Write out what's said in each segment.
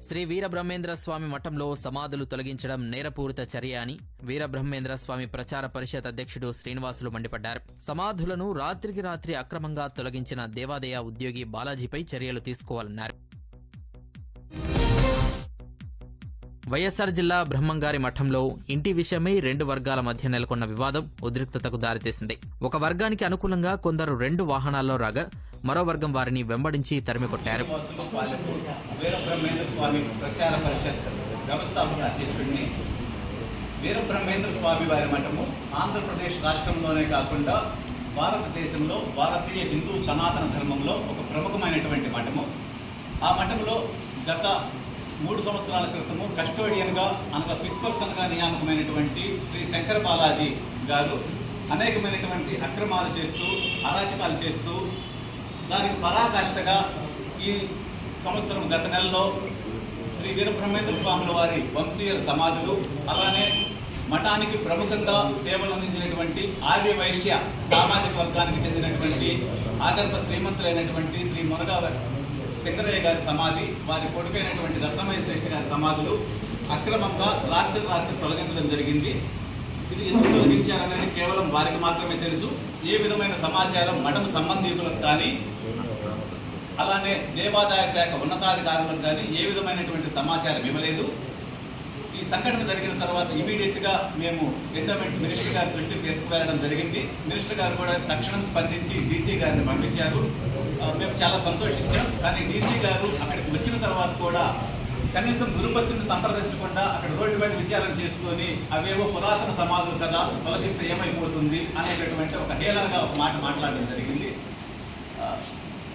శ్రీ వీరబ్రహ్మేంద్ర స్వామి మఠంలో సమాధులు తొలగించడం నేరపూరిత చర్య అని వీరబ్రహ్మేంద్ర స్వామి ప్రచార పరిషత్ అధ్యక్షుడు శ్రీనివాసులు మండిపడ్డారు. సమాధులను రాత్రికి రాత్రి అక్రమంగా తొలగించిన దేవాదాయ ఉద్యోగి బాలాజీపై చర్యలు తీసుకోవాలన్నారు. వైఎస్సార్ జిల్లా బ్రహ్మంగారి మఠంలో ఇంటి విషయమై 2 వర్గాల మధ్య నెలకొన్న వివాదం ఉద్రిక్తతకు దారితీసింది. ఒక వర్గానికి అనుకూలంగా కొందరు 2 వాహనాల్లో రాగా మరో వర్గం వారిని వెంబడించి తరిమికొట్టారు. వీరబ్రహ్మేంద్ర స్వామి ప్రచార పరిషత్ వ్యవస్థాపక అధ్యక్షుడిని వీరబ్రహ్మేంద్ర స్వామి వారి మఠము ఆంధ్రప్రదేశ్ రాష్ట్రంలోనే కాకుండా భారతదేశంలో భారతీయ హిందూ సనాతన ధర్మంలో ఒక ప్రముఖమైనటువంటి మఠము. ఆ మఠంలో గత 3 సంవత్సరాల క్రితము కస్టోడియన్గా అనగా ఫిట్ పర్సన్గా నియామకమైనటువంటి శ్రీ శంకర బాలాజీ గారు అనేకమైనటువంటి అక్రమాలు చేస్తూ అరాచకాలు చేస్తూ దానికి పరాకాష్ఠగా ఈ సంవత్సరం గత నెలలో శ్రీ వీరబ్రహ్మేంద్ర స్వాముల వారి వంశీయుల సమాధులు, అలానే మఠానికి ప్రముఖంగా సేవలు అందించినటువంటి ఆర్య వైశ్య సామాజిక వర్గానికి చెందినటువంటి ఆగర్భ శ్రీమంతులైనటువంటి శ్రీ మునగా శంకరయ్య గారి సమాధి, వారి కొడుకైనటువంటి రత్నమయ్య శ్రేష్ఠ గారి సమాధులు అక్రమంగా రాత్రి తొలగించడం జరిగింది. ఇది ఎందుకు తొలగించారనేది కేవలం వారికి మాత్రమే తెలుసు. ఏ విధమైన సమాచారం మఠం సంబంధికులకు కానీ అలానే దేవాదాయ శాఖ ఉన్నతాధికారులకు కానీ ఏ విధమైనటువంటి సమాచారం ఇవ్వలేదు. ఈ సంఘటన జరిగిన తర్వాత ఇమీడియట్గా మేము ఎండోమెంట్స్ మినిస్టర్ గారి దృష్టికి తీసుకువెళ్ళడం జరిగింది. మినిస్టర్ గారు కూడా తక్షణం స్పందించి డీసీ గారిని పంపించారు. మేము చాలా సంతోషించాం. కానీ డీసీ గారు అక్కడికి వచ్చిన తర్వాత కూడా కనీసం గురుపత్రిని సంప్రదించకుండా అక్కడ రోడ్డు మీద విచారణ చేసుకొని అవేవో పురాతన సమాధులు కదా తొలగిస్తే ఏమైపోతుంది అనేటటువంటి ఒక హేళనగా ఒక మాట మాట్లాడడం జరిగింది.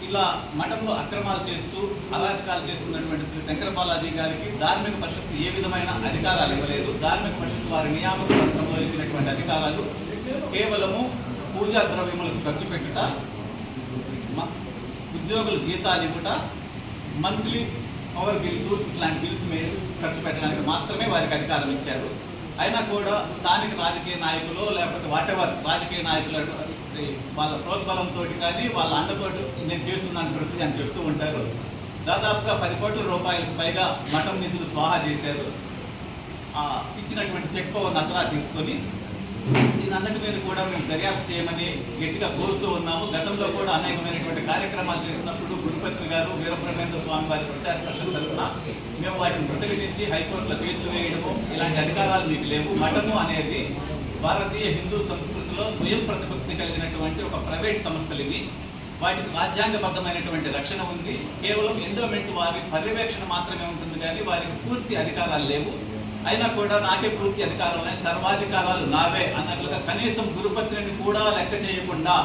ఇలా మఠంలో అక్రమాలు చేస్తూ అరాచకాలు చేస్తున్నటువంటి శ్రీ శంకర బాలాజీ గారికి ధార్మిక పరిషత్ ఏ విధమైన అధికారాలు ఇవ్వలేదు. ధార్మిక పరిషత్ వారి నియామక పత్రంలో ఇచ్చినటువంటి అధికారాలు కేవలము పూజా ద్రవ్యములకు ఖర్చు పెట్టుట, ఉద్యోగులు జీతాలు ఇవ్వట, మంత్లీ పవర్ బిల్స్ ఇట్లాంటి బిల్స్ మీద ఖర్చు పెట్టడానికి మాత్రమే వారికి అధికారం ఇచ్చారు. అయినా కూడా స్థానిక రాజకీయ నాయకులు లేకపోతే వాటెవర్ రాజకీయ నాయకులు వాళ్ళ ప్రోత్బలంతో కానీ వాళ్ళ అండతోటి నేను చేస్తున్నాను ప్రతి అని చెప్తూ ఉంటారు. దాదాపుగా 10 కోట్ల రూపాయలకు పైగా మఠం నిధులు స్వాహా చేశారు. ఇచ్చినటువంటి చెక్ పవర్ నసరా తీసుకొని దీనంతటి మీద కూడా మేము దర్యాప్తు చేయమని గట్టిగా కోరుతూ ఉన్నాము. గతంలో కూడా అనేకమైనటువంటి కార్యక్రమాలు చేసినప్పుడు గురుపత్రి గారు వీరబ్రహ్మేంద్ర స్వామి వారి ప్రచార పరిషత్ తరఫున మేము వాటిని ప్రతిఘటించి హైకోర్టులో కేసులు వేయడము ఇలాంటి అధికారాలు మీకు లేవు. మఠము అనేది భారతీయ హిందూ సంస్కృతిలో స్వయం ప్రతిపత్తి కలిగినటువంటి ఒక ప్రైవేట్ సంస్థలు ఇవి. వాటికి రాజ్యాంగబద్ధమైనటువంటి రక్షణ ఉంది. కేవలం ఎండోమెంట్ వారి పర్యవేక్షణ మాత్రమే ఉంటుంది కానీ వారికి పూర్తి అధికారాలు లేవు. అయినా కూడా నాకే పూర్తి అధికారాలు ఉన్నాయి, సర్వాధికారాలు నావే అన్నట్లుగా కనీసం గురుపత్రిని కూడా లెక్క చేయకుండా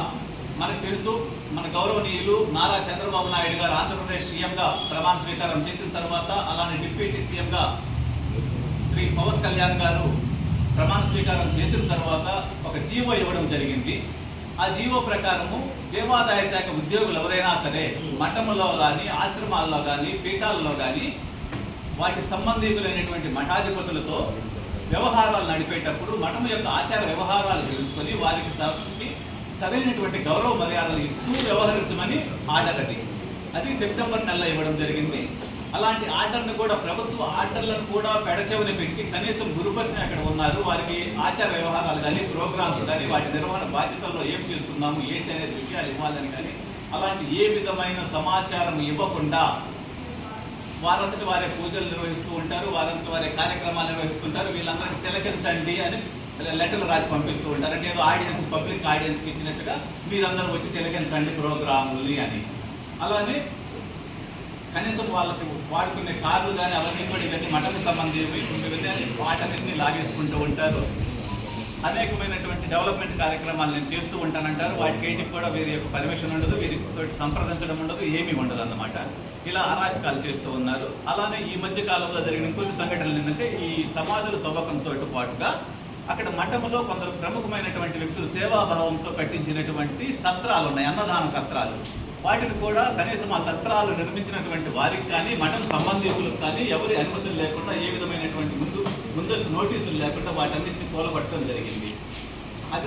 మనకు తెలుసు మన గౌరవనీయులు నారా చంద్రబాబు నాయుడు గారు ఆంధ్రప్రదేశ్ సీఎంగా ప్రమాణ స్వీకారం చేసిన తర్వాత అలానే డిప్యూటీ సీఎంగా శ్రీ పవన్ కళ్యాణ్ గారు ప్రమాణ స్వీకారం చేసిన తర్వాత ఒక జీవో ఇవ్వడం జరిగింది. ఆ జీవో ప్రకారము దేవాదాయ శాఖ ఉద్యోగులు ఎవరైనా సరే మఠములో కానీ ఆశ్రమాల్లో కానీ పీఠాలలో కానీ వాటి సంబంధికులైనటువంటి మఠాధిపతులతో వ్యవహారాలు నడిపేటప్పుడు మఠం యొక్క ఆచార వ్యవహారాలు తెలుసుకొని వారికి సరైనటువంటి గౌరవ మర్యాదలు ఇస్తూ వ్యవహరించమని ఆర్డర్ అది సెప్టెంబర్ నెలలో ఇవ్వడం జరిగింది. అలాంటి ఆర్డర్ను కూడా ప్రభుత్వ ఆర్డర్లను కూడా పెడచెవిన పెట్టి కనీసం గురుపత్ని అక్కడ ఉన్నారు, వారికి ఆచార వ్యవహారాలు కానీ ప్రోగ్రామ్స్ కానీ వాటి నిర్వహణ బాధ్యతల్లో ఏం చేస్తున్నాము ఏంటి అనేది విషయాలు ఇవ్వాలని కానీ అలాంటి ఏ విధమైన సమాచారం ఇవ్వకుండా వారంతటి వారే పూజలు నిర్వహిస్తూ ఉంటారు, వారంతటి వారే కార్యక్రమాలు నిర్వహిస్తుంటారు. వీళ్ళందరికీ తిలకించండి అని లెటర్లు రాసి పంపిస్తూ ఉంటారు. అంటే ఏదో ఆడియన్స్ పబ్లిక్ ఆడియన్స్కి ఇచ్చినట్టుగా మీరందరూ వచ్చి తిలకించండి ప్రోగ్రాముల్ని అని. అలానే కనీసం వాళ్ళకి వాడుకునే కార్లు కానీ అవన్నీ కూడా ఇవన్నీ మఠానికి సంబంధించి వాటన్నిటిని లాగేసుకుంటూ ఉంటారు. అనేకమైనటువంటి డెవలప్మెంట్ కార్యక్రమాలు నేను చేస్తూ ఉంటానంటారు. వాటికి కూడా వీరి యొక్క పర్మిషన్ ఉండదు, వీరితో సంప్రదించడం ఉండదు, ఏమీ ఉండదు అన్నమాట. ఇలా అరాచకాలు చేస్తూ ఉన్నారు. అలానే ఈ మధ్య కాలంలో జరిగిన కొన్ని సంఘటనలు ఏంటంటే ఈ సమాధుల తవ్వకంతో పాటుగా అక్కడ మఠంలో కొందరు ప్రముఖమైనటువంటి వ్యక్తులు సేవాభావంతో కట్టించినటువంటి సత్రాలు ఉన్నాయి, అన్నదాన సత్రాలు. వాటిని కూడా కనీసం ఆ సత్రాలు నిర్మించినటువంటి వారికి కానీ మఠం సంబంధికులకు కానీ ఎవరి అనుమతులు లేకుండా ఏ విధమైనటువంటి ముందస్తు నోటీసులు లేకుండా వాటన్నింటినీ కూలగొట్టడం జరిగింది. అది